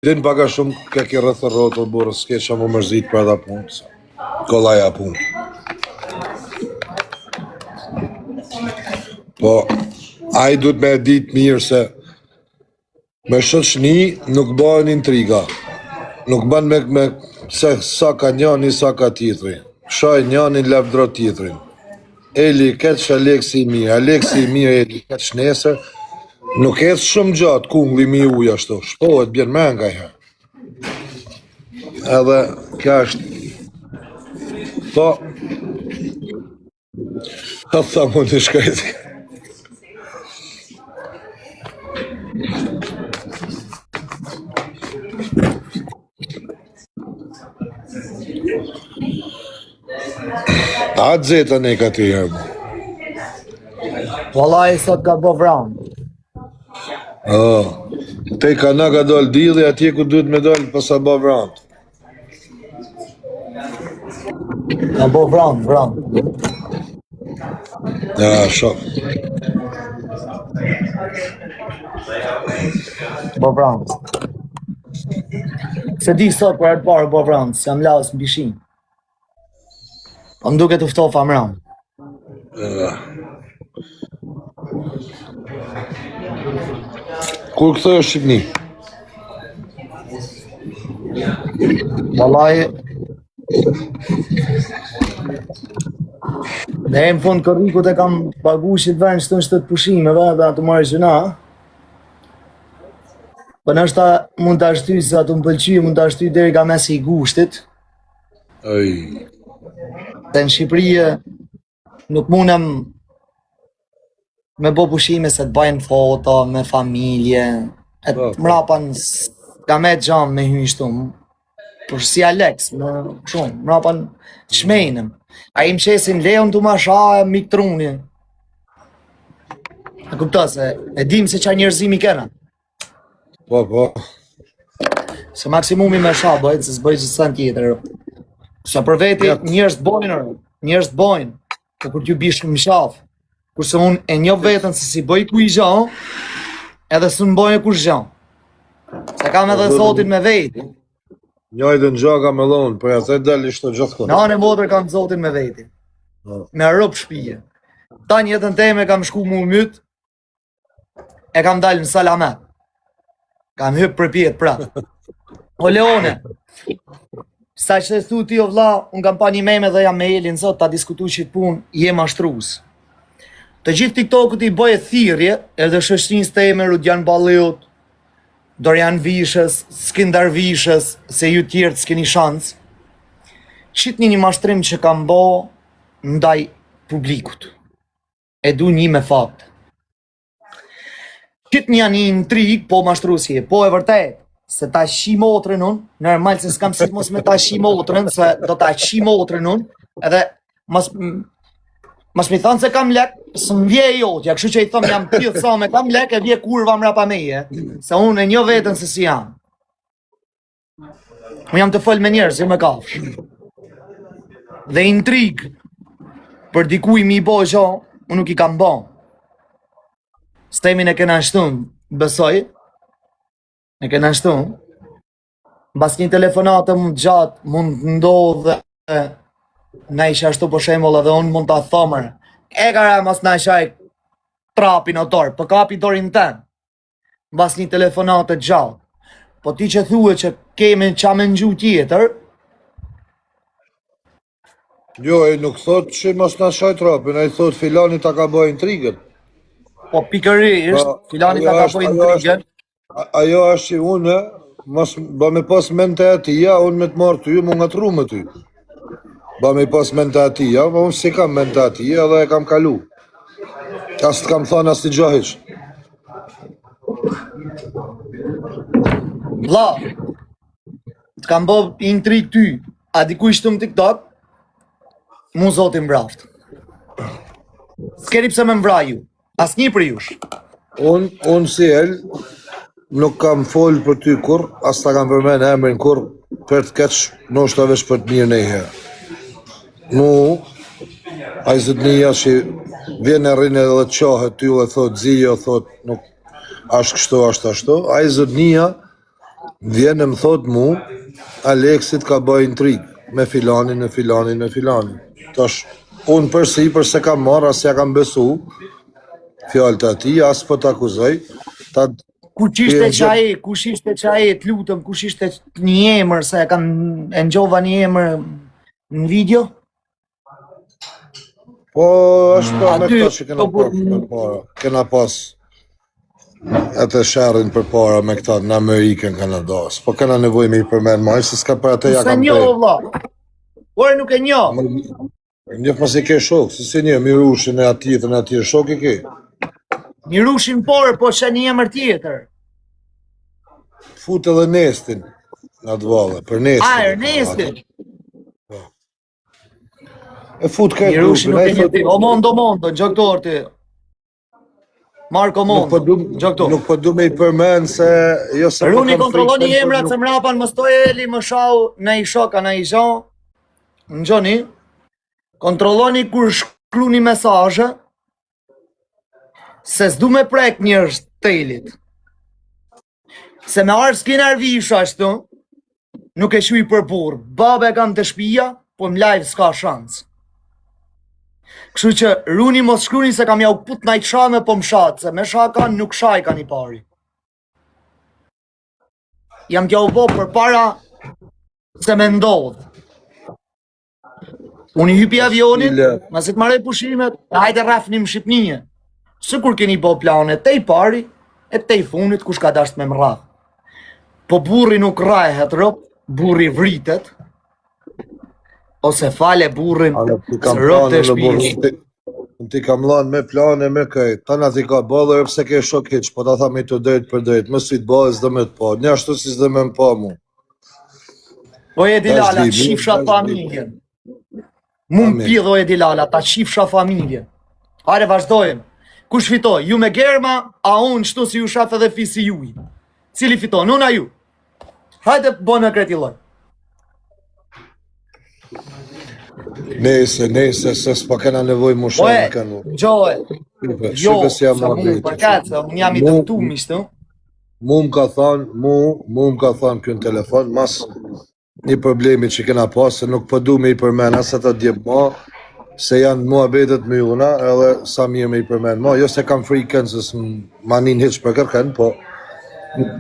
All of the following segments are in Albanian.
Din baka shumë ka ke rrëth rrotër, burë, s'ke që më mërzit për edhe punë. Kollaja punë. Po, a i duhet me ditë mirë se me shoqni nuk bëhen intriga. Nuk bën me se sa ka njani, sa ka tjetëri. Shaj njani lefdro tjetërin. Eli keq, Aleksi i mirë. Aleksi i mirë, Eli keq nesër. Nuk ecë shumë gjatë kungli mi uja shto. Shpohet bjen me nga herë. Edhe kja është. Po. A tha më në shkajti. A të zetën e ka të herë. Wallahi sot ka bo vranë. Te ka na ka dollë dili, atje ku duhet me dollë pësa bo vranë. Ka bo vranë. Ja, shok. Bo vranë. Se di sot për atë parë bo vranë, se jam lasë në bishin. Më duke të ftofa mranë. Kur këtë është Shqipni? Wallahi ne e më fund kërrikut e kam pagu që të vend shtët pushimeve dhe atë marrë gjëna. Për nështë ta mund të ashty se atë më pëlqy, mund të ashty deri ka mesi i gushtit. Dhe në Shqipëri nuk mundem me bo pushime se të bajnë foto me familje. E të mrapan ka me gjam me hyshtum. Por si Alex, më shumë, mrapan shmejnëm. A i më qesin leon të ma sha e mik truni. E kupta se e dim se qa njerëzimi kena. Po. Se maksimumi me sha bëjt, se s'bëjt gjithë sen tjetër. Se për veti njerëz të bojnë, po kur t'ju bishë më shafë. Kurse unë e një vetën se si bëj ku i gjanë, edhe së në bojnë e kush gjanë. Se kam edhe zotin me veti. Njajtë në gja ka me lonë, për ja të dalë ishte gjithë kënë. Në anë e motër kam zotin me veti. Me rëp shpije. Ta njëtën teme kam shku mu mytë, e kam dalë në Salamet. Kam hypë për pjetë pra. O Leone, sa që të thu ti o vla, unë kam pa një meme dhe jam me Elin sot, ta diskutu që të punë, jem ashtrus. Të gjithë TikTok-ut i bëje thirrje, edhe shoqërisë teme Rudian Balliut, Dorian Vishës, Skindar Vishës, se ju tjerë s'keni shans. Qitni një mashtrim që kam bo ndaj publikut. E du një me fakt. Qitni janë një intrig, po mashtruesje, po e vërtet, se ta shi motrën unë, normal se s'kam si mos me ta shi motrën, se do ta shi motrën unë, edhe mas mi thonë se kam lek, së më vje jotja, kështu që i thonë jam tjithë sa me kam lek, e vje kurva mrapa meje, se unë e një vetën se si jam. Unë jam të fol me njerëz, jo me kafsh. Dhe intrig, për dikuj mi bo gjo, unë nuk i kam bo. Stemin e kena shtun, besoj, e kena shtun, bas një telefonatë mund gjatë, mund ndodhe, na isha ashtu për shembull edhe unë mund ta thomër. E kara mas na ishaj trapin o dorë, për kapi dorin ten. Bas një telefonate gjallë. Po ti që thue që kemi qa me ngju tjetër. Jo, e nuk thot që mas na shaj trapin, a i thot filani ta ka bëj intrigën. Po pikërisht, filani ta ka bëj intrigën. Ajo është që unë, ba me pas mente atia, unë me të marrë ty, mu nga tru me ty. Ba me pas mente atia, ma unë si kam mente atia dhe e kam kalu. As të kam thënë as të gjahish. Vlla, të kam bo intrig ty, a diku ishtu më TikTok, mu zotin mbraft. S'keri pse me mbra ju, as një për jush. Unë si el, nuk kam folë për ty kur, as ta kam përmen emrin kur, për të keq, në është të vesh për të mirë nejherë. Nu, a i zëtënia që vjen e rrinë edhe të qahet ty dhe thot zio, thot nuk ashtë kështu, ashtë ashtu, a i zëtënia Vjen e më thot mu, Aleksit ka bëj intrigë me filanin. Tash, unë për se kam marrë, as ja kam besu, fjallët e ati, as po t'akuzoj, Kush ishte qaj, t'lutëm, kush ishte një emër, se e ngjova një emër në video? Po, është po me këta që kena për para, kena pas atë sherrin për para me këta në Amerikën, Kanada, s'po kena nevoj me i përmen maj, se s'ka për atë ja kam njo, vlla. Ore nuk e njo. Njëf mas i ke shok, se një, Mirushin e atje shok i ke. Mirushin por, po që një emër tjetër. Fut edhe Nestin, në atë vallë, për Nestin. A, Ernestin. E fut këtë Mirushin nuk e një ti, o mondo, në gjoktor ti. Marko Mondo, gjoktor. Nuk po du me i përmen se... Runi kontrolloni emrat se mrapan më stoj eli, më shau, në i shoka, në i zhon. Në gjoni, kontrolloni kur shkruni mesazhe, se s'du me prek njërës telit. Se me arë s'kin arvisha ashtu, nuk e shuj për burë. Babe kam të shpia, po më live s'ka shansë. Kështu që runi mos shkruni se kam ja u put najt shame po më shatë, se me shakan nuk shaj ka një pari. Jam t'ja u bo për para se me ndodhë. Unë i hypi avionit, ma si t'mare pushimet, e hajde rafnim Shqipnije. Së kur keni bo planet, te i pari, e te i funit kush ka dasht me më rraf. Po burri nuk rahet rop, burri vritet, ose fale burrin së rop të shpijës. Ti kam lanë me plane, me këjt, ta nga ti ka bëllë, pse ke shok heq, po ta tha me të drejt për drejt, më si të bëllë s'dë me të pa, një ashtu si s'dë me më pa mu. O e Dilala, të shifsha familjen. Mu më pidh o e Dilala, ta shifsha familjen. Hajde vazhdojmë. Kush fitoj, ju me Germa, a unë qëtu si ju shaf edhe fisi juj. Cili fitoj, unë a ju. Hajde bënë në kretiloj. Nese, se s'pa kena nevoj mu shumë në kanu. Gjohe, jo, se mu përket, se unë jam i të këtu mishtë. Mu më ka thonë kjo në telefon, mas një problemi që kena pas, se nuk përdu me i përmen, asë të djep ma, se janë mua betet me juna, edhe sa mirë me i përmen ma, jo se kam frikën, se s'ma nin hiq për kërken, po...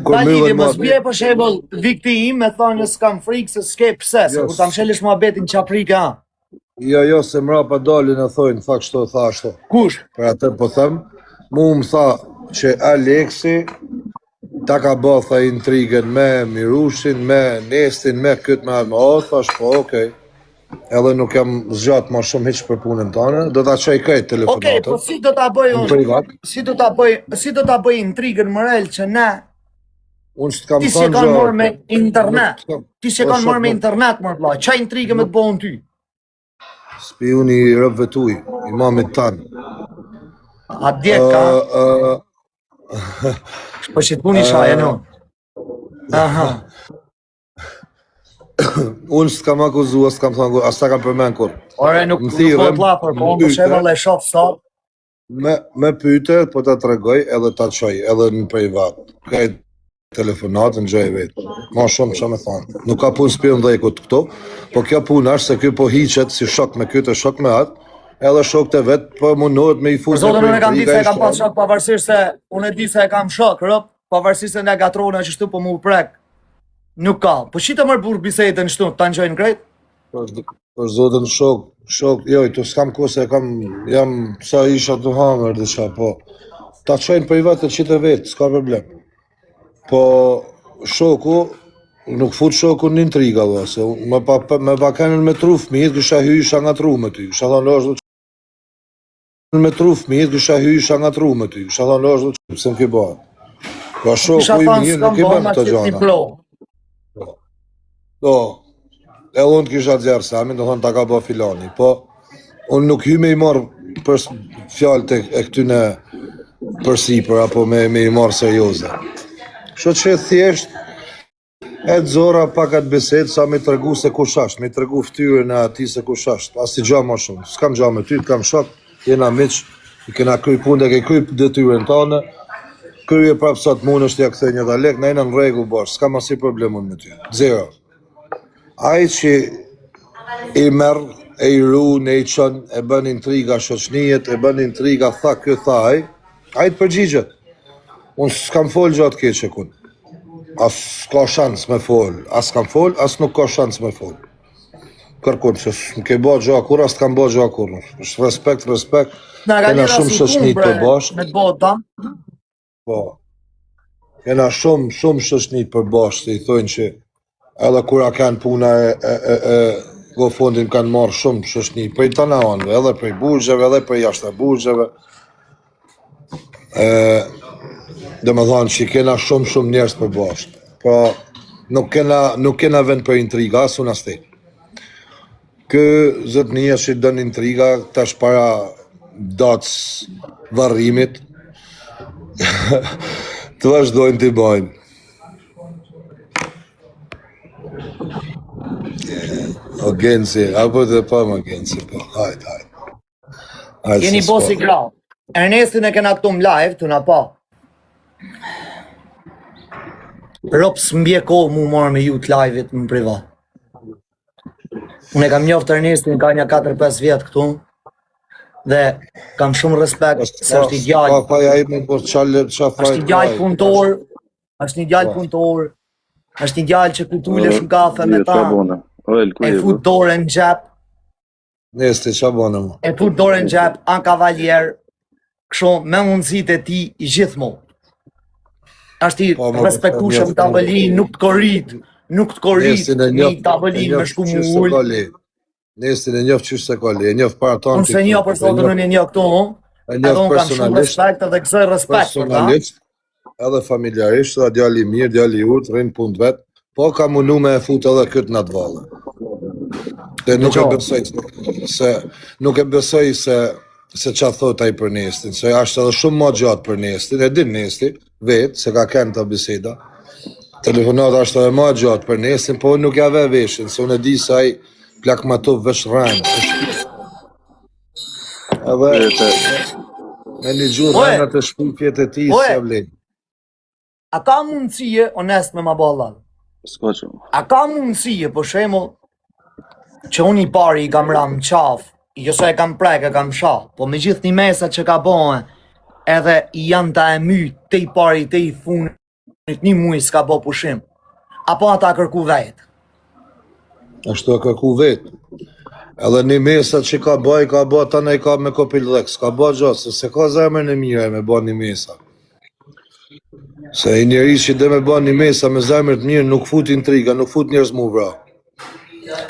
Ta lidhje, mos bje për shembull vikti im me thonë s'kam frikë se s'ke pse, se kur ta mshelish mua betin qa frikë ha. Jo, se mrapa dalin e thojnë, tha kështu, tha ashtu. Kush? Për atë po them, mu më tha që Aleksi ta ka bë tha intrigën me Mirushin, me Nestin, me këtë me atë, thash po, okej. Edhe nuk jam zgjat ma shumë hiq për punën tane, do ta qaj kajt telefonatën. Okej, po si do ta bëj unë? Si do ta bëj intrigën morel që ne ti si e kanë morë me internet. Ti si e kanë morë me internet, mërë vla. Qa intrigë me të bëhën ty? Spioni i rëbëve tuj, imamit tanë. A djek ka? Po që të puni shaje në. Aha. Unë s'kam akuzu, s'kam thonë, as ta kam përmen kur. Ore, nuk po të lapër, po unë shemë dhe shof sot. Me pyte, po ta tregoj edhe ta qoj, edhe në privat. Kaj telefonatën gjoj vetë. Ma shumë që me thonë. Nuk ka punë spion dhe i këtë këto, po kjo punë është se kjo po hiqet si shok me këtë e shok me atë, edhe shok të vetë, po mundohet me i fuzë. Zotë, unë e kam di se e kam pas shok, pavarësisht se unë e di se e kam shok, rëp, pavarësisht se ne gatrona që shtu po mu prek. Nuk ka. Po që të mërë burë bisetën shtu, ta në gjojnë krejt? Për zotën shok, joj, të s'kam kose, jam sa isha të hamër dhe qa, po, ta qojnë privat të qitë vetë, s'ka problem. Po, shoku, nuk fut shoku në intriga, dhe, se me pa kenën me tru fëmijët, kësha hy isha nga tru me ty, kësha thonë është dhe me tru fëmijët, kësha hy isha nga tru me ty, kësha thonë është dhe pëse më ki bëhet. Po, shoku i mirë nuk i bëhet të gjana. Do, e unë të kisha djerë Samin, do thonë ta ka bëhë filani, po, unë nuk hy me i marë për fjallët e këtyne përsipër, apo me i marë serioze. Shë që thjesht, e të zora pak atë besed, sa me të regu se kush ashtë, me të regu ftyrën e ati se kush ashtë, as t'i gja ma shumë, s'kam gja me ty, t'kam shok, jena miq, i kena kryj punë, e ke kryj dëtyrën tane, shkrye prap sot mund është ja kthej 1 lek, na jena në rregull bosh, s'kam asnjë problem unë me ty. Zero. Ai që i merr, e i ruan, e i çon, e bën intriga shoqënijet, e bën intriga tha ky tha ai të përgjigjet. Unë s'kam fol gjatë keqe kun. As ka shans me fol, as kam fol, as nuk ka shans me fol. Kërkun, që s'ke bo gja kur, as t'kam bo gja kur. Është respekt. Na ka Kena lira shumë si shoqni bre, të bashkë. me të bota. Po. Kena shumë shoqni të përbashkë, i thonë që edhe kur a kanë puna e GoFundin kanë marrë shumë shoqni, prej të anëve, edhe prej burgjeve, edhe prej jashtë burgjeve. Dhe me thonë që kena shumë njerëz përbashkë. Po, nuk kena vend për intriga, as unë as ti. Kë zotnia që dën intriga, tash para datës varrimit, të vazhdojnë t'i bajnë. O Genci, apo të pa më Genci, po, hajt. Jeni bosi grau. Ernestin e kena këtu më live, të na pa. Rops mbje kohë mu marrë me ju të live-it më privat. Unë e kam njoftë Ernestin ka një 4-5 vjetë këtu dhe kam shumë respekt se është i djallë. Është i djallë punëtor, është një djallë punëtor, është një djallë që kultulesh në kafe me ta, e fut dorën në gjep, Nesti, qa bënë mu? e fut dorën në gjep, an kavaljer, kështu me mundësit e ti i gjithmonë. Është i respektueshëm tabelin, nuk të korrit një tabelin me shku mu ullë. Nestin e njof qështë se koli, e njof para tonë. Unë se njof për sotën unë e njof këtu, edhe unë kam shumë respekt edhe kësaj respekt për ta. Personalisht, edhe familjarisht, edhe djali mirë, djali urtë, rinë punë të vetë, po ka mundu me e fut edhe këtë në të valë. Dhe nuk e besoj se qa thot ai për Nestin, se ashtë edhe shumë ma gjatë për Nestin, e din Nesti, vetë, se ka kënë të biseda. Telefonat ashtë edhe ma gjatë për Nestin, po nuk ja ve veshin, se unë e di se ai plakmatov vesh rajnë. Edhe me një gjurë rajnat e shpifjet e ti, se vlenë. A ka mundësie, onest me ma balal, a ka mundësie, për shemo, që unë i pari i kam ram qaf, jo se e kam prek, e kam shah, po me gjithë një mesa që ka bëhe, edhe i janë ta e myt, te i pari, te i funit, një muj s'ka bo pushim, apo ata kërku vetë. Ashtu e kërku vetë. Edhe një mesa që ka bëj, tane i ka me kopil dhek, s'ka bëj gjatë, se ka zemër në mire me bëj një mesa. Se i njeri që dhe me bëj një mesa me zemër të mirë, nuk fut intriga, nuk fut njerëz mu vra.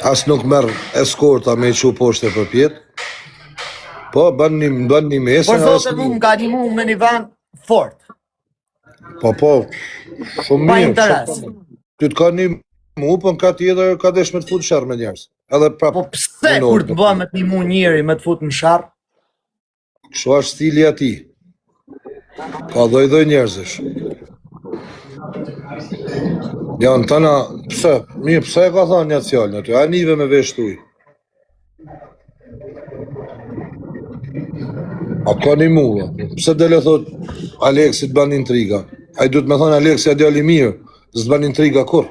As nuk merë eskorta me i që poshte për pjetë. Po, bën një mesa... Por thote mu m'ka një mu me një vend fort. Po, shumë mirë. Pa interes. Ty t'ka një mu, po n'ka tjetër, ka desh me t'fut shërë me njerës. Po pse kur të bë me të një mu njeri me t'fut në shërë? Kështu është stili ati. Ka dhoj njerëzish. Janë tëna, pse e ka thonë një cjallë në ty, a nive me veshtuj. A ka një muve, pse dele thot Aleksit ban intriga. A i du të me thonë Aleksi a djali mirë, zë të ban intriga kur.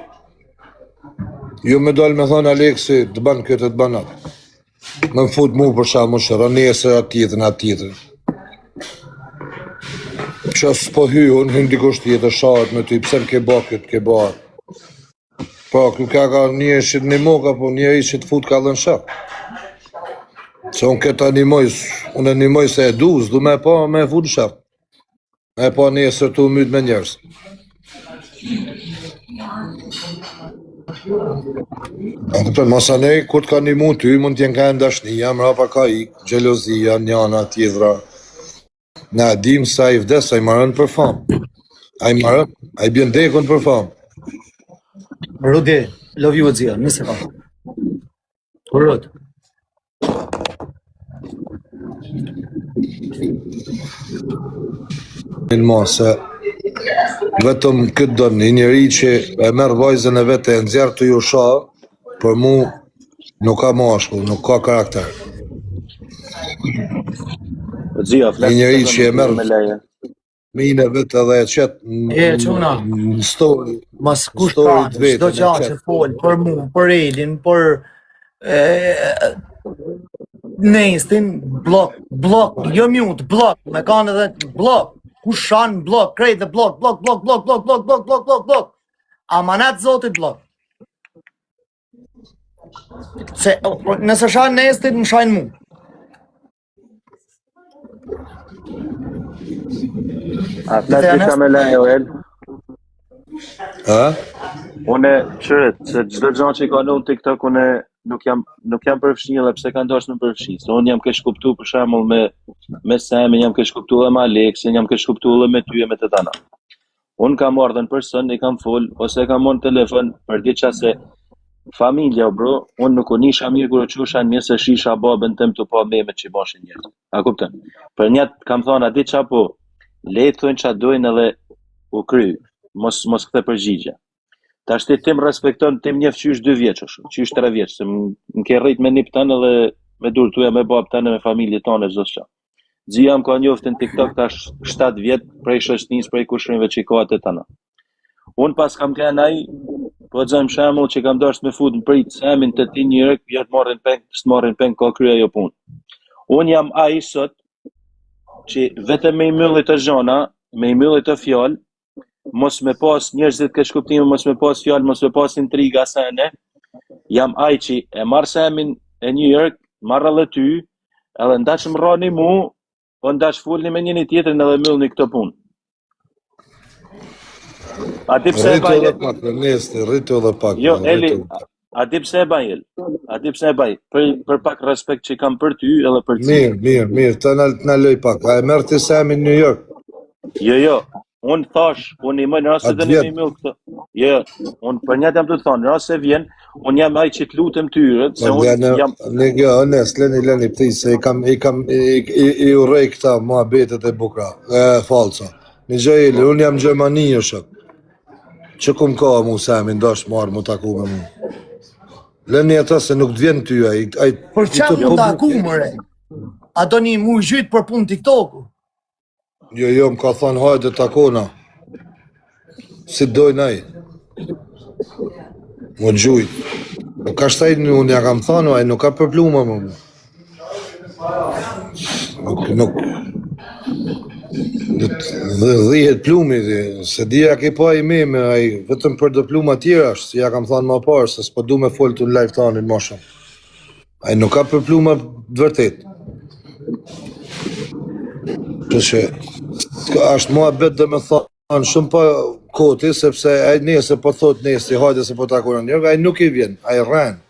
Jo me dole me thonë Aleksi të ban këtë të ban atë. Me më fut mu për shamë më shërë, nesër atë tjetër. Që s'po hy, unë hynë dikush tjetër shahat me ty, pse m'ke ba këtë, ke ba atë. Po, ka njëri që të nimoka, po njëri që të fut ka dhe në shak. Se unë këtë animoj se e du, s'du me pa me fut në shak. Me pa nesër të myt me njerës. Masanej, kur t'ka nimu ty, mund t'jen ka ndashnia, mrapa ka ik, gjelozia, njana, tjedra. Na dim sa i vdes, a i marën për famë. A i bjën dekon për famë. Rudi, love you zia, nëse ka. Rud. Në ma se vetëm këtë do një njëri që e merë vajzën e vete e nëzjarë të ju sha, për mu nuk ka mashkull, nuk ka karakter. Një njëri që e merë Mine vetë edhe e qëtë çuna. në story. Mos kush Story ka, të vetën çdo e gjë që qet. fol për mua, për Elin, për Nestin, blok, jo mute, blok, me kanë edhe blok. Kush shan blok, krejt dhe blok. Amanat zotit blok. Se nëse shan Nestin, më shajnë mu. A flas disa me lejo, El? Ha? Une, qëret, se çdo gjë që ka në TikTok, une nuk jam përfshi edhe pse kanë dashur më përfshi. Se unë jam kesh kuptu për shembull me Semin, jam kesh kuptu edhe me Aleksin, jam kesh kuptu edhe me ty e me të tana. Unë kam ardhen person, i kam fol, ose kam mon telefon për diçka se familja bro, unë nuk u nisha mirë kur u çusha mirë se shisha babën tëm të pa memet që bashin njerëz. A kupton? Për njët kam thonë a di qa po, le të thonë qa dojnë edhe u kry, mos këthe përgjigje. Tash tim respekton, tim njeh qysh 2 vjeç, qysh 3 vjeç, se më ke rrit me nip tënë edhe me dur tuja me bab tënë me familje tonë çdo çka. Xhia më ka njoftë në TikTok tash 7 vjet prej shoqënisë, prej kushrimeve që ka atë tëna. Unë pas kam kanë ai, po xhem shembull që kam dashur me fut në prit Semin të ti njërë, ja të marrin peng, të marrin peng ka krye ajo punë. Unë jam ai sot që vetëm me i myllit të zhona, me i myllit të fjalë, mos me pas njerëzit kesh kuptime, mos me pas fjalë, mos me pas intriga sene, jam ai që e marr Semin e New York, marr edhe ty, edhe ndaç më rrani mu, po ndaç folni me njëri tjetrin edhe myllni këtë punë. A di pse e Rritu baj? edhe pak, Ernesti, rritu edhe pak. Jo, rritu Eli, edhe pak. a di pse e baj, El? A di pse e baj? Për pak respekt që kam për ty edhe për ti. Mirë, të na loj pak. A e merr ti Semin në New York? Jo, unë thash, unë i më në rrasë Atë dhe në vjet. me mjëllë këtë. Jo, unë për njët jam të thonë, në rrasë se vjen, unë jam ai që të lutëm tyrët, se unë jam... Në kjo, honest, leni pti, se i urrej këta muhabetet e bukra, falca. Një gjë Eli, unë jam Gjermani o shok. Që kum ka mu Semin, dash marrë mu taku me mu. Leni ata se nuk të vjen ty, Për çfarë më taku mëre? A do një mu gjyt për punë TikToku? Jo, më ka thonë hajde takona. Si dojnë aj. Më gjujt. Nuk ka shtaj unë ja kam thonë, aj nuk ka përpluma më mu. Nuk... Dhihet plumi, se dhja ke pa i me, aj vetëm për do pluma tjera është, si ja kam thonë ma parë, se s'po du me folë të në live tanin ma shumë. Aj nuk ka përpluma vërtet. Që është mua bet dhe me thonë shumë pa koti, sepse aj nese po thot nese, hajde se po takuron njërë, aj nuk i vjen, aj rren.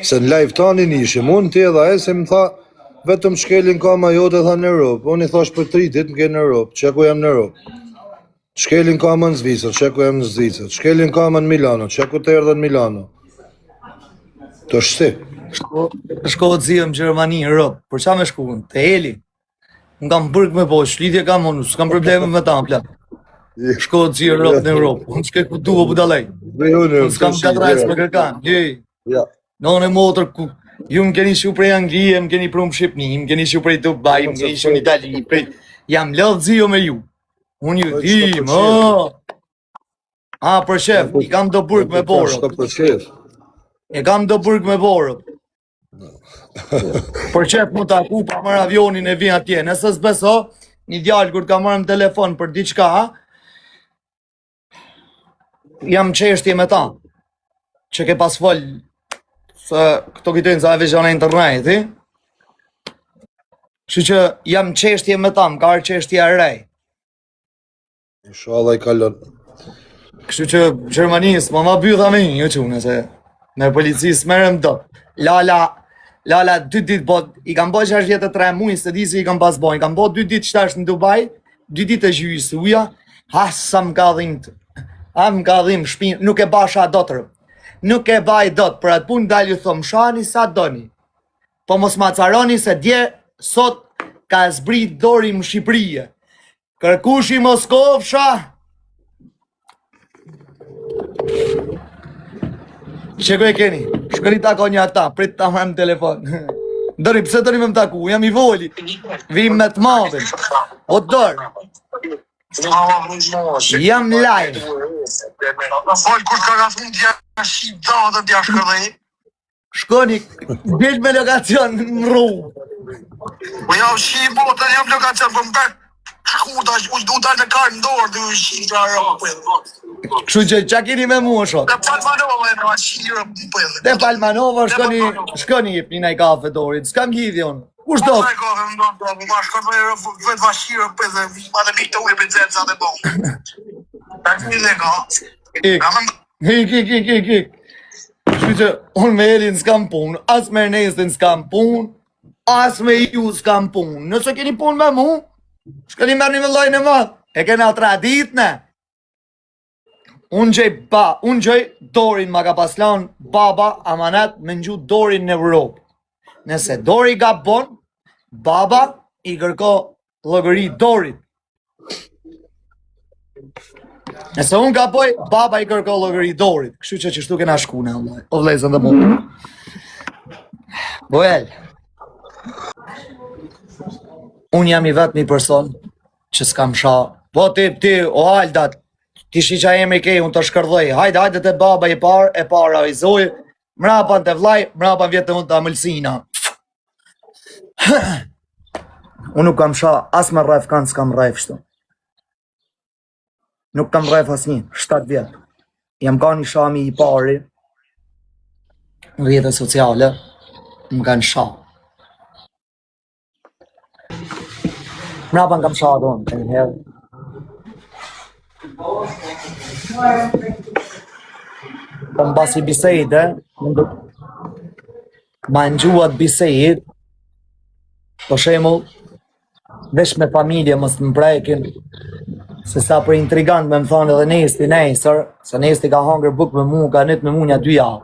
Se në live tanin ishim, unë ti edhe aj se më tha, vetëm shkelin kama jote tha në Europë, unë i thash për 3 dit më ke në Europë, që ku jam në Europë. Shkelin kama në Zvicër, që ku jam në Zvicër, shkelin kama në Milano, që ku të erdhe në Milano. Të shti. Shko të zhjëm Gjermani, Europë, për qa me shkuën? Të Eli. Unë kam bërg me po, shlidhje kam unë, s'kam probleme me ta, plak. Shko të zhjë Europë në Europë, unë shke ku duhe bu dalej. Unë s'kam katrajs me kërkan, Ja. Në në motër ku, ju më keni shu prej Anglije, më keni pru më Shqipni, më keni shu prej Dubai, më keni shu në Itali, jam lodhë zhjo me ju. Unë ju dim, për shef, i kam do burg me borë. E kam do burg me borë. Për qep mu taku pa marrë avionin e vjen atje. Nëse s'beso, një djallë kur ka marrë në telefon për diçka, jam qeshtje me ta. Që ke pas fol, se këto kitojnë sa e veçana interneti. Që jam qeshtje me ta, më ka arë qeshtje e rej. Inshallah i kalon. Kështu që Gjermanisë, ma bytha me një qune, se me policisë merem do. Lala 2 dit bot, i kam bo 63 muj, se di se i kam pas bo, i kam bo 2 dit qëtash në Dubai, 2 dit e gjyjës uja, sa më ka dhim shpinë, nuk e basha dotër, nuk e baj dot, për atë punë dalë ju thëmë shani sa doni, po mos ma caroni se dje, sot ka zbrit dori më Shqipërije, kërkush i Moskovsha, që ku e keni? Shkëri tako një ata, prit ta marrë në telefon. Dori, pse dori me më taku? Jam i voli. Vim me të madhin. O dorë. Jam live. Fol kur ka gafun t'ja shqip dhe t'ja shkërdhej. Shkoni, del me lokacion në rrugë. Po jam shqip botën, jam lokacion, po më tak shkuta, u dalë në karë në dorë, dhe u shqip që ajo pëllë. Kështu që qa keni me mua shot? Dhe Palmanova e në shqirë pëllë. Dhe Palmanova, shkoni jep një kafe Dorit, s'kam gjithi unë. Kush do? Po e kafe më do, ma shkërdhej vetë vashqirë pëllë, ma dhe mikë të ujë për zetë sa dhe bon. Tak një dhe ka. Ik. Kështu që unë me Elin s'kam punë, as me Ernestin s'kam punë, as me ju s'kam punë. Nëse keni punë me mu, shkoni merrni me llojin e madh. E kena tradit ne. Unë gjej Dorin ma ka paslan baba amanet me ngju Dorin në Evropë. Nëse Dori gabon, baba i kërko llogëri Dorit. Nëse unë gaboj, baba i kërko llogëri Dorit. Kështu që qështu kena shku ne, o vlezën dhe mu. Boel, unë jam i vetë një person që s'kam sha. Po ti, o Aldat, ti shi qa emri ke, unë të shkërdhoj. Hajde të baba i para i zoj, mrapan të vlaj, mrapan vjetë unë të amëlsina. Unë nuk kam sha, as me rref kanë s'kam rref shtu. Nuk kam rref as një, 7 vjetë. Jam ka një shami i pari, në rrjetet sociale, më kanë sha. Mrapan kam sha adonë, të njëherë. Po mbasi bisejde, ma ngjuat bisejt, po shemull, vesh me familje mos të mprekin, se sa për intrigant me më thonë edhe Nesti nesër, se Nesti ka hangër buk me mu, ka net me mu një 2 javë.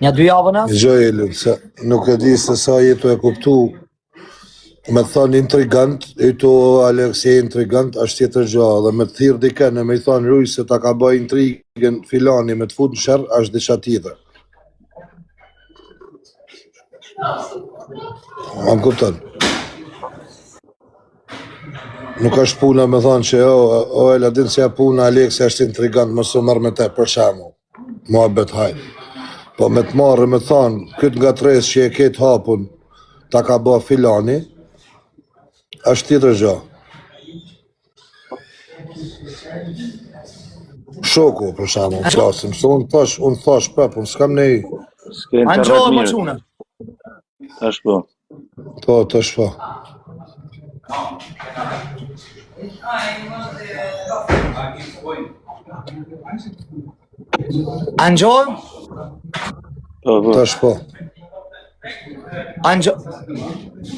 Një 2 javë në? Gjoj Elin, se nuk e di se sa jetu e kuptu, me thonë intrigant, e to Alex e intrigant, është tjetër gjahë, dhe me të thirë dikene, me i thonë Ruj se ta ka bëj intrigën filani me të fut në shërë, është disha tjetër. Më kupton. Nuk është puna me thonë që o e ladin se ja puna Alex e është intrigant, mësë mërë me te për shamu. Mua bet hajtë. Po me të marrë me thonë, këtë nga tres që e ketë hapun, ta ka ba filani, është tjetër gjë. Shoku, për shamu, flasim, se unë thash prap, unë s'kam nej... Anqohë më qune. Tash po. Po, tash po. Anqohë? Tash po.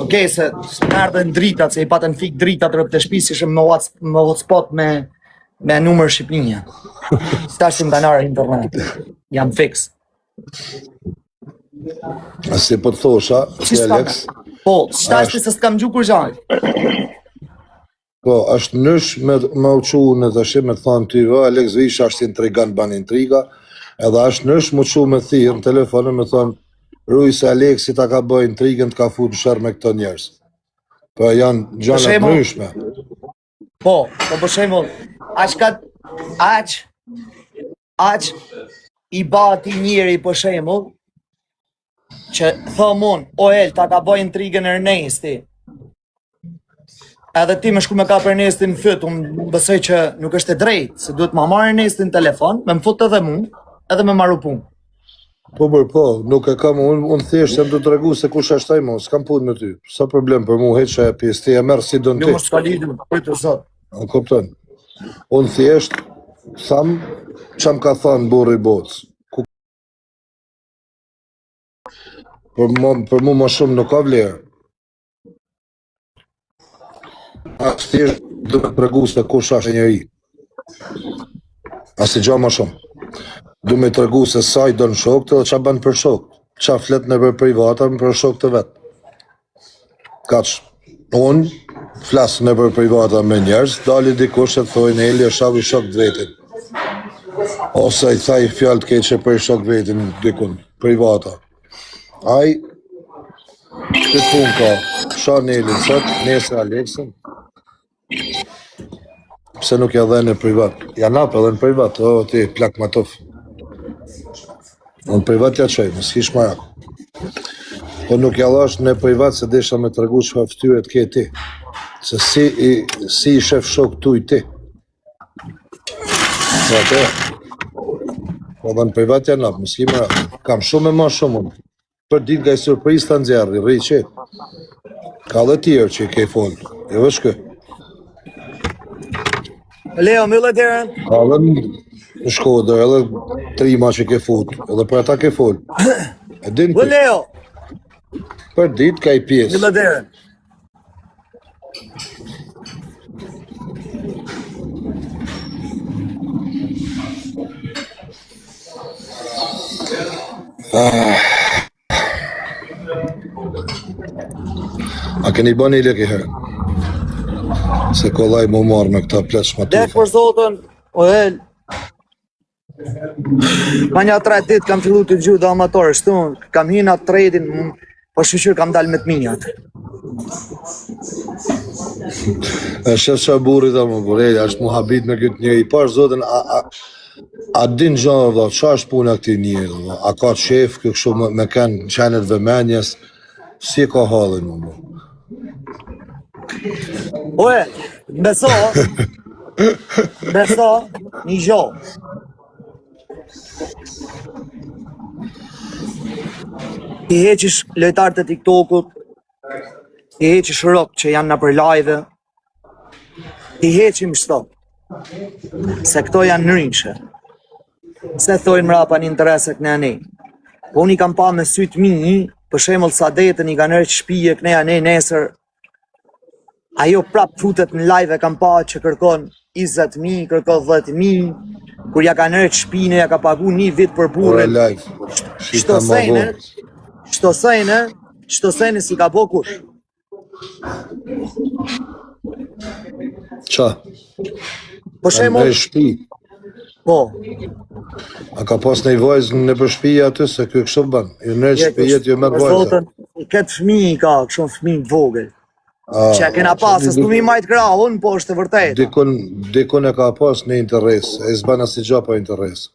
Okej, se më ardhen dritat, se i patën fik dritat rëp të shpisë, ishëm me hotspot me numër Shqipninja. Stashim kanare internet. Jam fix. Si po të thosha, si Alex... Po, shtashti se s'kam gju kur gjanë. Po, është nësh me uqu në të shim me të thonë ty vë, Alex Vish është intrigant ban intriga, edhe është nësh me uqu me thirë në telefonë me thonë Ruj se Alexi ta ka bëj intrigën të ka fut në shërë me këto njerës. Po janë gjanat nëshme. Po për shemull, aq i bati njeri për shemull, që thomon, o El, ta ka bëj intrigën Ernesti. Edhe ti me shku me ka për Ernestin në fyt, unë besoj që nuk është e drejtë, se duhet ma marrë Ernestin në telefon, me më fut edhe mu, edhe me marru punë. Po, nuk e kam, unë thjesht jam du të regu se kush është taj mu, s'kam punë me ty, sa problem për mu, heqa e pjesë, ti e merë si do në ti. Jo, s'ka lidhë, për të zot. Në kupton, unë thjesht, tham, që më ka thanë burri botës. Për mu ma shumë nuk ka vlerë. Asë thjesht du me të regu se kush është e njeri. Asë i gja ma shumë. Du me të regu se sa i do në shokët dhe qa banë për shokët. Qa flet në për privata për shokët të vetë. Kaq, unë flasë në për privata me njerës, dali dikush e të thojnë Eli e shavi shokët vetin. Ose i thaj fjallë të keqe për shokët vetin dikun, privata. Aj, këtë pun ka, shanë Eli sot, nese Alexin, Pse nuk ja dhe në privat? Ja nap edhe në privat, o ti plak matof. Në privat ja qoj, mos kish marak. Po nuk ja lash në privat se desha me tregu çfarë fytyre të ke ti. Se si i shef shok tu i ti. Po atë. Po dhe në privat ja nap, mos ki marak. Kam shumë e ma shumë unë. Për ditë nga i surpriz të nxerri, rri që. Ka dhe tjerë që i ke folë, jo veç kë. Leo, myllë derën. Ka dhe në Shkodër, edhe trima që ke fut, edhe për ata ke fol. E din O ti, Leo, për ditë ka i pjesë. myllë derën. A keni bën i lek i herë? Se kollaj mu marrë me këta pleç ma Dek për zotën, o el. Ma një 3 ditë kam fillu të gjuhë dhe amatorë, shtu, kam hinë atë tradin, po shqyqyr kam dalë me të minjat. E shef që burri dhe më burrejnë, është mu habit me këtë njëri. Pash zotën, a din gjanë dhe, qa është puna këti njëri dhe? A ka qef, kështu me kanë qenet vëmenjes, si ka halin më mu? O e, beso, një gjohë. Ti heqish lojtarët e TikTokut, ti heqish rock që janë në për live, ti heqim shto, se këto janë nrinqe, se thojnë mrapa një interese këne anej. Po unë i kam pa me sytë mi, për shemëll sa detën i ka nërë që shpije këne anej nesër, ajo prap futet në live e kam pa që kërkon 20.000, kërkon 10.000, kur ja ka nërë që shpine, ja ka pagu 1 vit për Ore burën. live, shita ma vonë. Shtosejnë si ka bo kush. Qa? Po Në shembull, shpi. po, A ka pas në i vajzë në për shpija aty, se kjo kështu bën. Jo në shpijet, jo me për vajzë. zotën, këtë fëmijë i ka, kështu fëmijë të vogël. Që ja kena pas, se s'du mi majtë krahun, po është e vërtetë. Dikun e ka pas në interes, e s'ban asë i gja pa interes.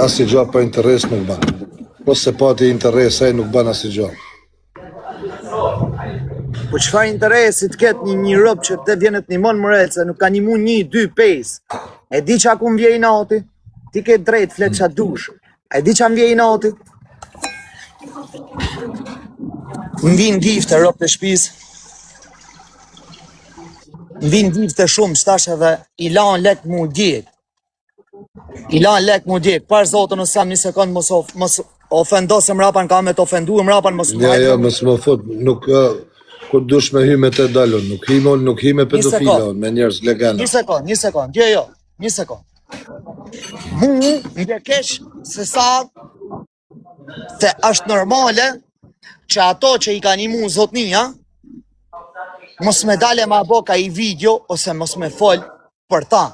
Asë i gja pa interes nuk ban. Po se pati interes, e nuk ban asë i gja. Po çfarë interesi të ketë një rob që të vjenet një mon mërel, se nuk ka një mu 1, 2, 5. E di që aku më vjej nati, ti ke drejt flet që dush. E di që më vjej nati. Më vinë gifte rob të shpis. Më vinë gifte shumë, shtash edhe i lan lek mu djek. I lan lek mu djek. Par zotën ose jam një sekund mos ofendo se mrapan ka me të ofendu, mrapan mos Ja, mos më fut, nuk... Kur dush me hy me të dalon, nuk hi me pedofila, me njerëz legana. Një sekund, jo, një sekund. Mu, më kesh se sa se është normale që ato që i ka një mu zotnia, mos me dale ma bo ka i video, ose mos me fol për ta.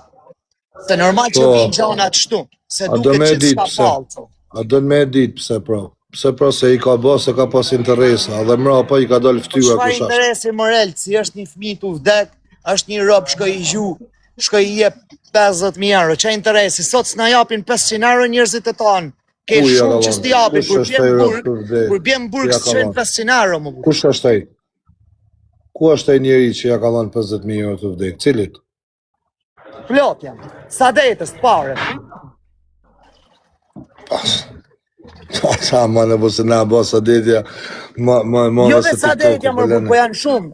Se normal që vinë gjanat shtu, se duke që s'ka falco. A do me dit pse pra? Pse pra se i ka bo se ka pas interesa, dhe mra pa i ka dalë ftyra Çfarë kushash. interesi morel, si është një fëmijë të vdek, është një rob shkoj i gju, shkoj i jep 50.000 euro, që interesi, sot s'na japin 500 euro njerëzit e tanë, ke shumë që s'ti japin, kur bjem burg s'qen 500 euro më burg. Kush është ai? Ku është ai njeri që ja ka dhënë 50.000 euro të vdek? Cilit? Plot jam, sa detës të pare. Sa ma në bëse na bo sa detja, Jo dhe sa detja më burg, po janë shumë.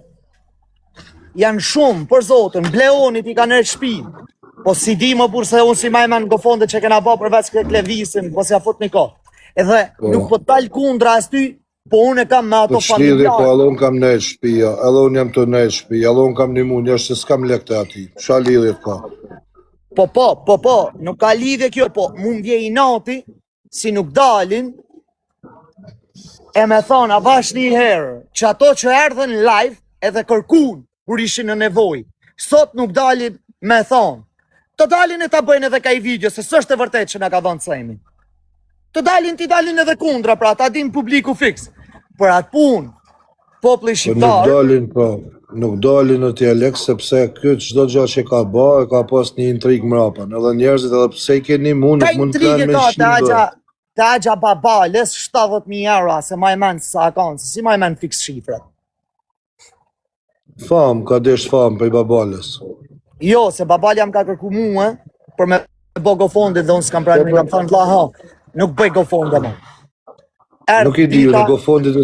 Janë shumë, për zotën, Bleonit i ka nërë shpinë. Po si di më burë se unë si majme në gofonde që kena bo përveç këtë levisin, po si a fut një kohë. Edhe nuk po talë kundra as ty, po unë e kam me ato familjarë. Po edhe unë kam nejtë shpia, edhe unë jam të nejtë shpia, edhe unë kam një mund, jashtë se s'kam lekte ati. Qa lidhjet ka? Po, nuk ka lidhje kjo, po mund vje i nati, si nuk dalin, e me thonë, a vash një herë, që ato që erdhen live edhe kërkun, kur ishin në nevoj, sot nuk dalin me thonë, të dalin e ta bëjnë edhe ka i video, se së është e vërtet që na ka dhënë Semi. Të dalin, ti dalin edhe kundra, pra ta din publiku fix. Për atë punë, populli Nuk shqiptar, dalin, po, nuk dalin në t'i Alex, sepse këtë çdo gjë që ka bë, e ka pas një intrigë mrapa. Edhe njerëzit edhe pse i keni mu, ka nuk mund të intrigë kanë me ka shqimë. të agja babales 70.000 euro, se ma e men sa kanë, se si ma e men fix shifrat. Fam, ka desh fam për i babales. Jo, se babali jam ka kërku mua, për me bo gofonde dhe unë s'kam pranë, me kam thënë la ha, nuk bëj gofonde mu. Nuk i di, në gofondit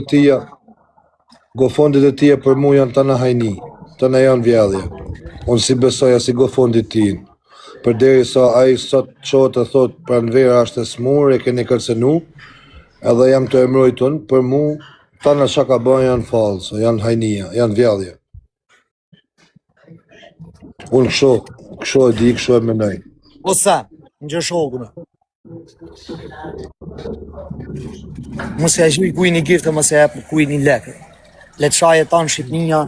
e tia për mu janë të në hajni, të në janë vjellje. Unë si besoja si gofondit tin. Për deri sa ai sot qotë e thot për në vera është e smur, e keni kërcenu, edhe jam të emrojt unë, për mu, të në që ka bëjë janë falso, janë hajnia, janë vjellje. Unë kësho e di, kësho e menaj. O sa, në gjë shokënë. Mos e gjuj kuj një giftë, mos e kuj një lekë. Letë shaje tanë Shqipnia,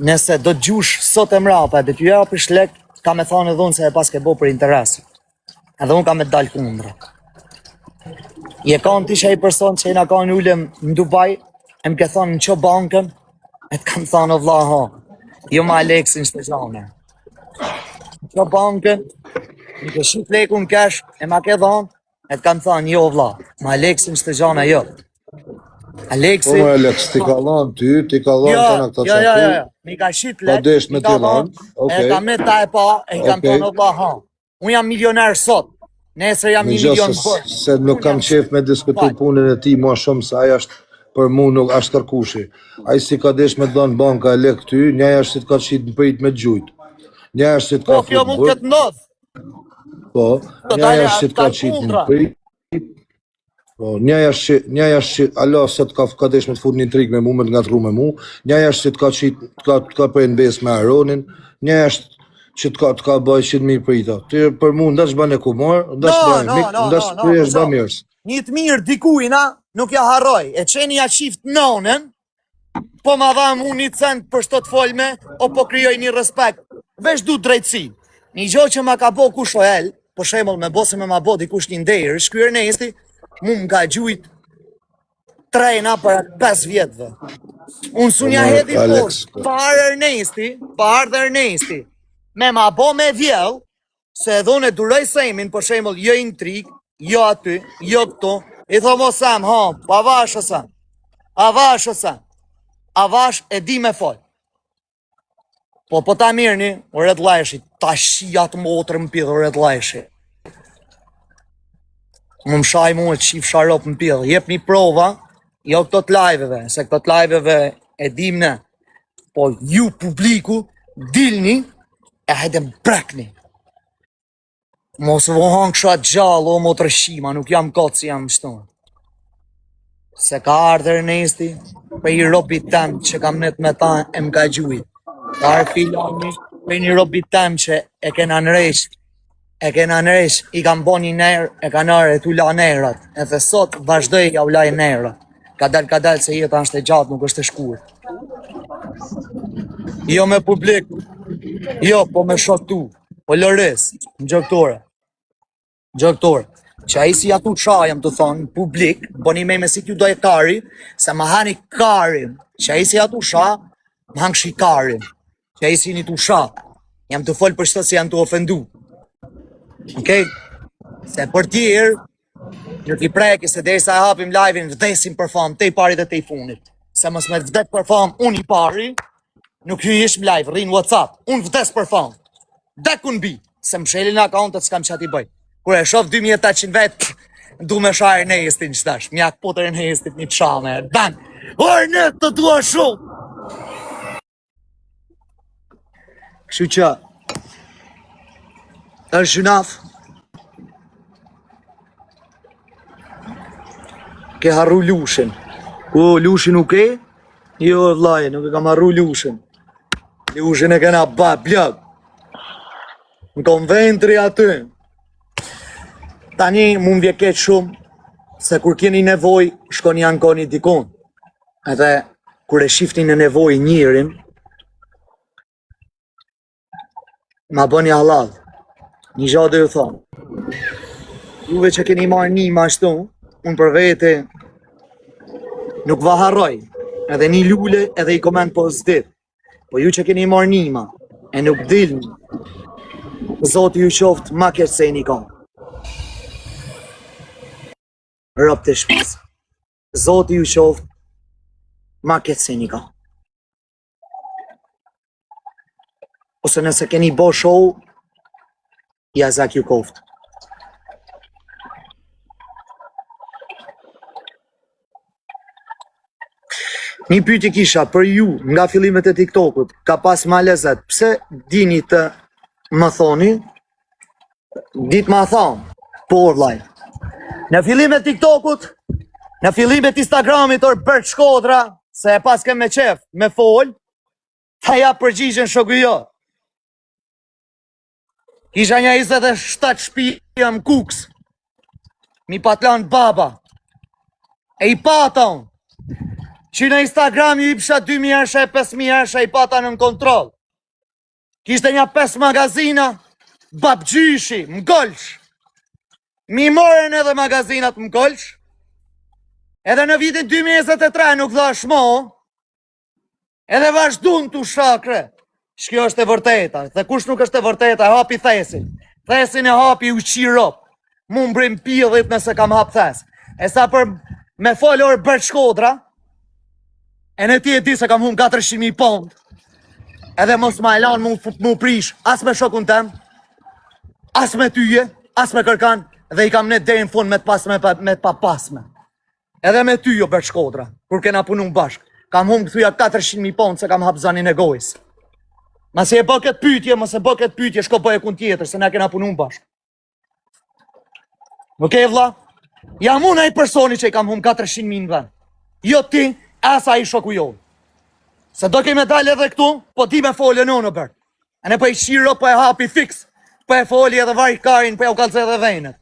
nëse do të gjush sot e mrapa, dhe t'ju japish lek, ka me thonë edhe unë se e pas ke bo për interesi. Edhe unë ka me dalë kundra. Je kanë tisha i person që i na kanë ullëm në Dubai, e më ke thonë në që bankën, e të kam thonë o vla ha, jo ma Aleksin shtë gjane. Në që bankën, në ke shqip lekun kesh, e ma ke thonë, e të kam thonë jo vla, ma Aleksin shtë gjane jo. Aleksi... Po, Alex, ti ka lanë ty, ti ka lanë të në këta qaku. Jo, mi ka shqip lek, me ti lanë, e kam ne ta e pa, e kam thonë o vla ha. Unë jam milioner sot, nesër jam 1 milion bërë. Se nuk kam qef me diskutu punën e ti ma shumë se aja është për mu nuk është kërkushi. Aja si ka desh me donë banka e lek ty, njaja është si të ka qitë në pëjt me gjujt. Njaja është si të ka Po, kjo mund këtë ndodhë. Po, njaja është si të ka qitë në pëjt. Po, njaja është që alo se të ka desh me të fut një intrigë me mu, me të nga të ru me mu. Njaja është si të ka qitë, të ka për në bes me Aronin. Njaja është që të ka bëjë 100.000 për i ta. Ty për mu ndash bane kumar, ndash bane mik, ndash për e shba mirës. Një të mirë dikujna nuk ja harroj, e qeni ja qift nonën, po ma dham unë një cent për shtot folme, o po kryoj një respekt. Vesh du drejtësi. Një gjo që ma ka bo kush o el, po shemull me bose me ma bo dikush një ndejrë, shkyrë nesti, mu m'ka gjujt trejna për 5 vjetëve. Unë su nja hedi pos, pa ardhe Ernesti, me ma bo me vjell, se edhe unë e duroj sejmin, për shemull, jo intrig, jo aty, jo këto, i thomo Sam, ha, avash o Sam, avash e di me fol. Po ta mirëni, o red lajshi, ta shia të motër më pidhë, o red lajshi. Më shaj mu e qif sharop më pidhë, jep një prova, jo këto të lajveve, se këto të lajveve e dim ne, po ju publiku, dilni, e hajde më brekni. Mos vohan kësha gjallë, o mo të rëshima, nuk jam kotë si jam shtonë. Se ka ardhër Ernesti, për i robit tem që kam net me ta e më ka gjujt. Ka ardhë filoni, për një robit tem që e kena nëresh, i kam bo një nerë, e ka nërë e tu la nerat, e dhe sot vazhdoj ja u laj nerat. Ka del se jetë është e gjatë, nuk është e shkurë. Jo me publik, jo, po me shotu, po lëres, në gjëktore, që a i si atu qa jam të thonë, publik, bo një me si kjo dojë kari, se ma hani karin, që a i si atu qa, ma hangë shi karin, që a i si një tu qa, jam të folë për shtë si jam të ofendu. Okej? Se për tjerë, nuk i preki se dhe sa e hapim live-in, vdesim për famë, te i pari dhe te i funit. Se mos me vdet për famë, unë i pari, nuk ju ishëm live, rrinë WhatsApp, unë vdes për famë. Dekun bi, se më shelin akauntet s'kam që ati bëj. Kur e shof 2800 vetë, du me shajrë në estin që tash, mjak potër në estit një qame, dan, orë të dua shumë. Kështu që, është gjunaf, ke harru lushin. Ku lushin nuk e? Jo, vlaje, nuk e kam harru lushin. Lushin e kena ba, bljag. Në konventri aty. Tani mu më vjeket shumë, se kur keni nevoj, shkoni ankoni dikon. Edhe, kur e shifni në nevoj njërin, ma bëni halal. Një gjatë dhe ju thonë. Juve që keni marrë një ma shtu, unë për vete, nuk va harroj. edhe një lule edhe i koment pozitiv. Po ju që keni marrë nima, e nuk dilni, Zoti ju qoftë ma keq se i një ka. Rob të shpis. Zoti ju qoftë ma keq se i një ka. Ose nëse keni bo show, ja zak ju koftë. Një pyetje kisha për ju nga fillimet e TikTokut, ka pas ma lezet. Pse dini të më thoni? Ditë ma thonë, por vllai. Në fillimet e TikTokut, në fillimet e Instagramit or Bert Shkodra, se e pas kem me qef, me fol, ta ja përgjigjen shoku jo. Kisha një 27 shtëpi më kuks. Mi patlan baba. E i paton. Që në Instagram ju i pësha 2.000 ersha e 5.000 ersha i pata në kontrol. Kishte një 5 magazina, babgjyshi, m'golsh. Mi morën edhe magazinat m'golsh. Edhe në vitin 2023 nuk dha shmo. Edhe vazhdun të shakre. Shkjo është e vërteta. Dhe kush nuk është e vërteta, e hapi thesin. Thesin e hapi u qirop. Mu mbrim pjedhit nëse kam hap thes. E sa për me folor Bert Shkodra, e në ti e di se kam hum 400.000 pond. Edhe mos ma elan mu prish, as me shokun tem, as me tyje, as me kërkan, dhe i kam ne deri në fund me të papasme. Edhe me ty jo Bert Shkodra, kur kena punu bashk. Kam hum këthuja 400.000 pond se kam hap zanin e gojës. Ma si e bë këtë pytje, mos e bë këtë pytje, shko bëj e kun tjetër, se ne kena punu bashk. Okej, vlla? Jam unë ai personi që i kam hum 400.000 në vend. Jo ti, asa i shoku jo. Se do kemi dalë edhe këtu, po di me folje në Bert. E ne po i shiro, po e hapi fix, po e foli edhe vaj karin, po e u kalce edhe venet.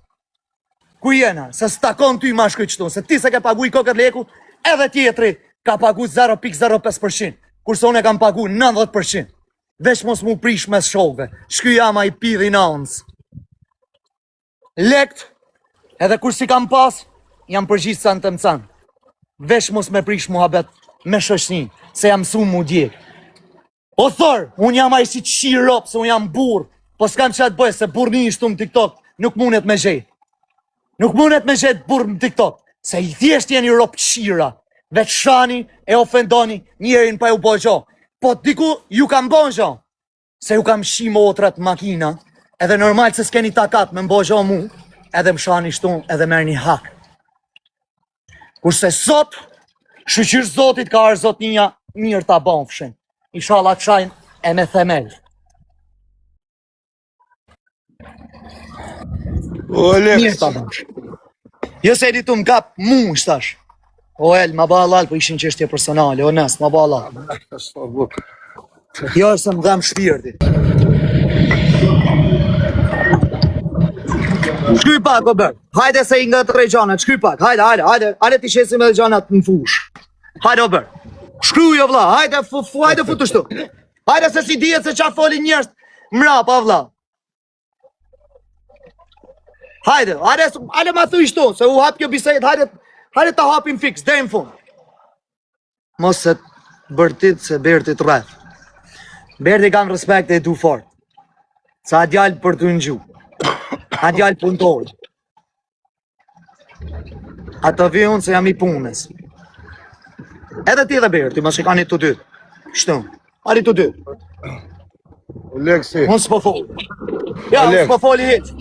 Ku jena? Se s'takon ty ma shkuj qëtu, se ti se ke pagu i kokët leku, edhe tjetri ka pagu 0.05%, kurse unë e kam pagu 90%. Vesh mos mu prish mes shokve, shky jama i pidhi nëns. Lekt, edhe kur si kam pas, jam përgjithë sanë të mëcan. Vesh mos me prish muhabet me shoshni, se jam su mu djek. O thër, unë jam a i si qirop, se unë jam burr, po s'kam që atë bëj, se burr një ishtu në TikTok, nuk mundet me gjet. Nuk mundet me gjet burr në TikTok, se i thjesht jeni rop qira, veç shani e ofendoni njerin pa ju bo gjo. Po diku ju kam bo gjo, se ju kam shi motrat makina, edhe normal se s'keni takat me mbo gjo mu, edhe më shani shtu edhe merë një hak. Kurse sot, shqyqyr zotit ka arë zot një mirë ta bonfshin. Inshallah të shajnë e me themel. O Alex, Mirë ta bonfshin. Jo se di tu m'kap mu shtash. O El, ma ba halal, po ishin qështje personale, o nes, ma ba halal. Jo se më dham shpirti. Shky pak, o bërë. Hajde se i nga të rejgjanat, shky pak. Hajde t'i shesim edhe gjanat në fush. Hajde, o bërë. Shkru jo, vla. Hajde futu shtu. Hajde se si dijet se qa folin njërës mrapa, vla. Hajde ma thuj shtu, se u hap kjo bisejt. Hajde ta hapim fix, dhe në fund. Mos se bërtit se Bertit rreth. Berti kam respekt e du fort. Sa djallë për të në gju. A djallë punëtorë. A të vi unë se jam i punës. Edhe ti dhe Berti, ma shikani të dy. Shtu, ari të dy. Alexi, Unë s'po foli. Ja, unë s'po foli hiç.